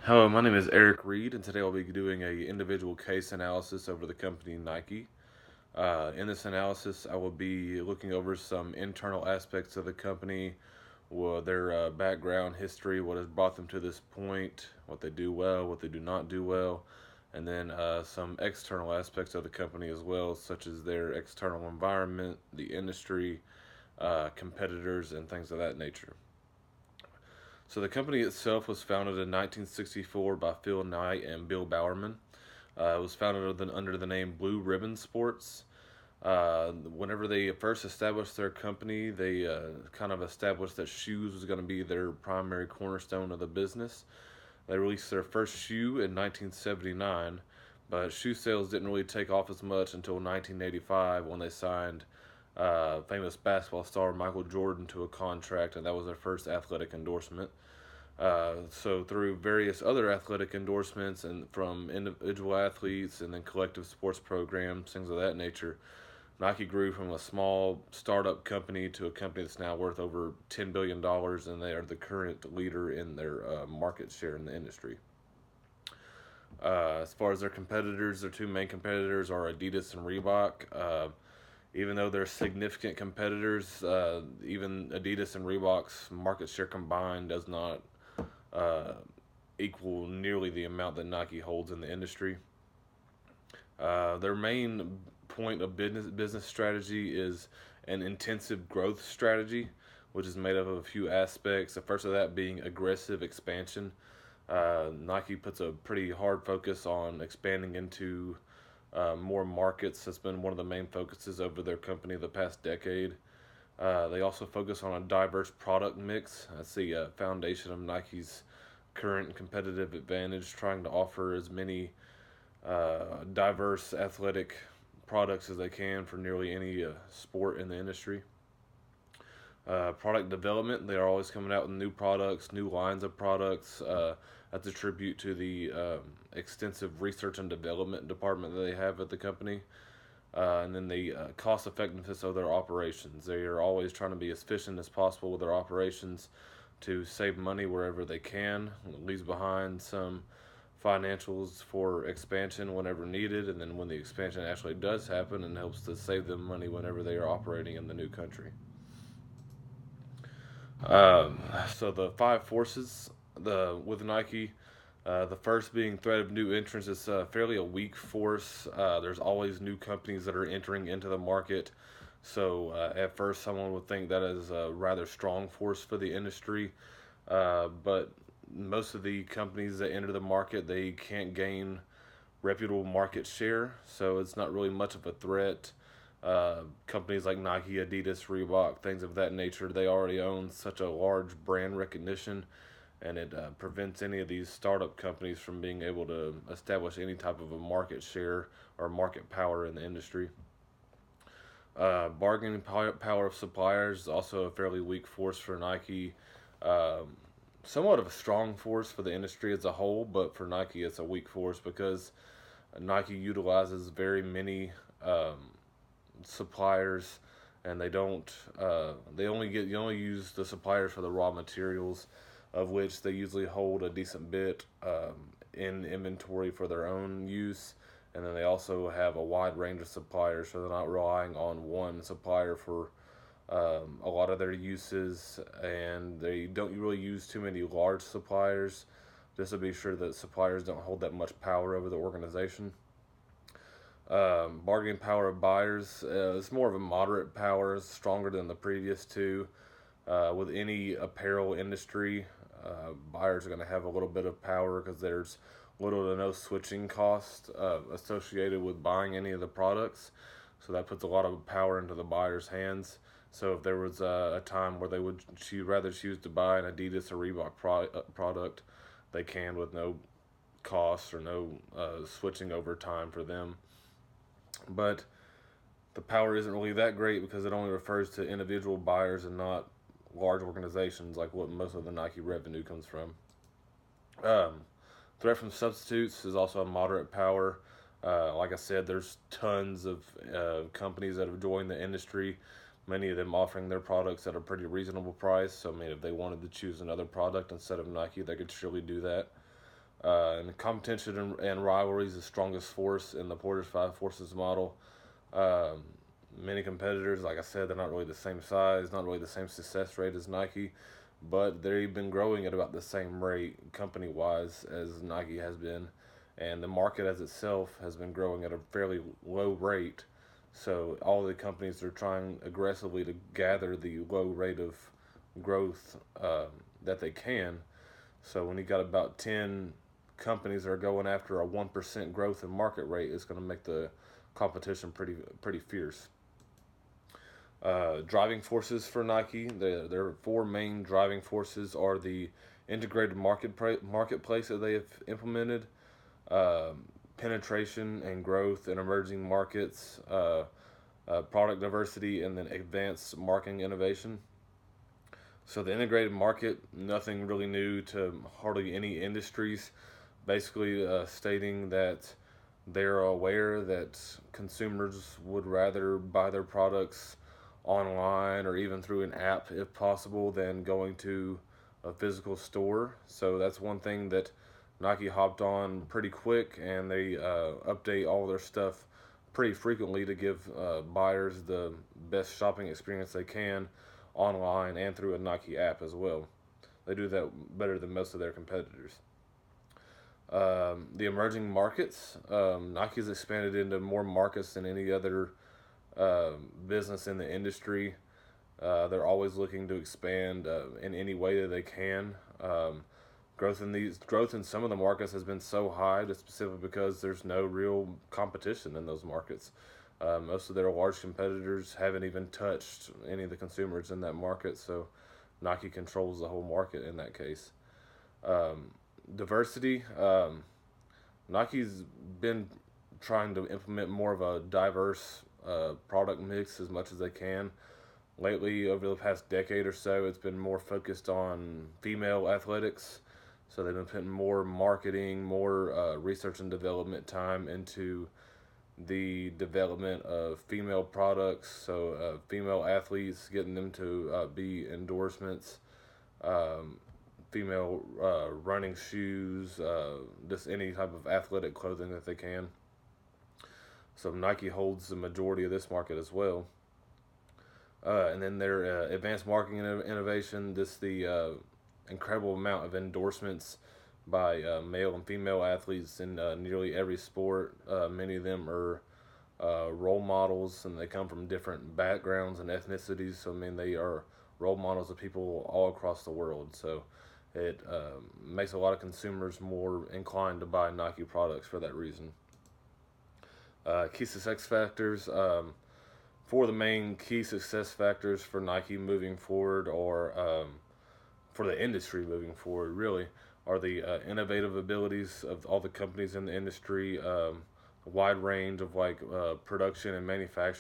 Hello, my name is Eric Reed, and today I'll be doing a individual case analysis over the company Nike. In this analysis, I will be looking over some internal aspects of the company, their background, history, what has brought them to this point, what they do well, what they do not do well, and then some external aspects of the company as well, such as their external environment, the industry, competitors, and things of that nature. So the company itself was founded in 1964 by Phil Knight and Bill Bowerman. It was founded under the name Blue Ribbon Sports. Whenever they first established their company, they kind of established that shoes was going to be their primary cornerstone of the business. They released their first shoe in 1979, but shoe sales didn't really take off as much until 1985 when they signed famous basketball star Michael Jordan to a contract, and that was their first athletic endorsement. So through various other athletic endorsements and from individual athletes and then collective sports programs, things of that nature, Nike grew from a small startup company to a company that's now worth over $10 billion, and they are the current leader in their market share in the industry. As far as their competitors, their two main competitors are Adidas and Reebok. Even though they're significant competitors, even Adidas and Reebok's market share combined does not uh, equal nearly the amount that Nike holds in the industry. Their main point of business strategy is an intensive growth strategy, which is made up of a few aspects. The first of that being aggressive expansion. Nike puts a pretty hard focus on expanding into more markets. That's been one of the main focuses over their company the past decade. They also focus on a diverse product mix. That's the foundation of Nike's current competitive advantage, trying to offer as many diverse athletic products as they can for nearly any sport in the industry. Product development, they are always coming out with new products, new lines of products. That's a tribute to the extensive research and development department that they have at the company. And then the cost effectiveness of their operations. They are always trying to be as efficient as possible with their operations to save money wherever they can. It leaves behind some financials for expansion whenever needed, and then when the expansion actually does happen, and helps to save them money whenever they are operating in the new country. So the five forces with Nike, the first being threat of new entrants is fairly a weak force. There's always new companies that are entering into the market. So at first, someone would think that is a rather strong force for the industry. But most of the companies that enter the market, they can't gain reputable market share. So it's not really much of a threat. Companies like Nike, Adidas, Reebok, things of that nature, they already own such a large brand recognition, and it prevents any of these startup companies from being able to establish any type of a market share or market power in the industry. Bargaining power of suppliers is also a fairly weak force for Nike. Um, Somewhat of a strong force for the industry as a whole, but for Nike, it's a weak force because Nike utilizes very many suppliers, and they don't. They only get you only use the suppliers for the raw materials, of which they usually hold a decent bit in inventory for their own use, and then they also have a wide range of suppliers, so they're not relying on one supplier for a lot of their uses, and they don't really use too many large suppliers, just to be sure that suppliers don't hold that much power over the organization. Bargaining power of buyers is more of a moderate power, stronger than the previous two. With any apparel industry, buyers are going to have a little bit of power because there's little to no switching cost associated with buying any of the products. So that puts a lot of power into the buyer's hands. So if there was a time where they would rather choose to buy an Adidas or Reebok product, they can with no cost or no switching over time for them. But the power isn't really that great because it only refers to individual buyers and not large organizations like what most of the Nike revenue comes from. Um, Threat from substitutes is also a moderate power. Like I said, there's tons of companies that have joined the industry, many of them offering their products at a pretty reasonable price. So, I mean, if they wanted to choose another product instead of Nike, they could surely do that. And competition and rivalry is the strongest force in the Porter's Five Forces model. Um, Many competitors, like I said, they're not really the same size, not really the same success rate as Nike, but they've been growing at about the same rate company wise as Nike has been. And the market as itself has been growing at a fairly low rate. So all the companies are trying aggressively to gather the low rate of growth that they can. So when you got about 10 companies that are going after a 1% growth in market rate, it's going to make the competition pretty fierce. Driving forces for Nike. Their four main driving forces are the integrated marketplace that they have implemented, penetration and growth in emerging markets, product diversity, and then advanced marketing innovation. So the integrated market, nothing really new to hardly any industries. Basically, stating that they're aware that consumers would rather buy their products online or even through an app if possible than going to a physical store. So that's one thing that Nike hopped on pretty quick, and they update all their stuff pretty frequently to give buyers the best shopping experience they can online and through a Nike app as well. They do that better than most of their competitors. The emerging markets, Nike's expanded into more markets than any other business in the industry. They're always looking to expand in any way that they can. Growth in some of the markets has been so high, just specifically because there's no real competition in those markets. Most of their large competitors haven't even touched any of the consumers in that market, so Nike controls the whole market in that case. Um, Diversity. Nike's been trying to implement more of a diverse product mix as much as they can. Lately, over the past decade or so, it's been more focused on female athletics. So they've been putting more marketing, more research and development time into the development of female products. So female athletes, getting them to be endorsements, um, female running shoes, just any type of athletic clothing that they can. So Nike holds the majority of this market as well. And then their advanced marketing innovation, just the incredible amount of endorsements by male and female athletes in nearly every sport. Many of them are role models, and they come from different backgrounds and ethnicities. So I mean, they are role models of people all across the world. So it makes a lot of consumers more inclined to buy Nike products for that reason. Key success factors. Four of the main key success factors for Nike moving forward, or for the industry moving forward, really, are the innovative abilities of all the companies in the industry, a wide range of like production and manufacturing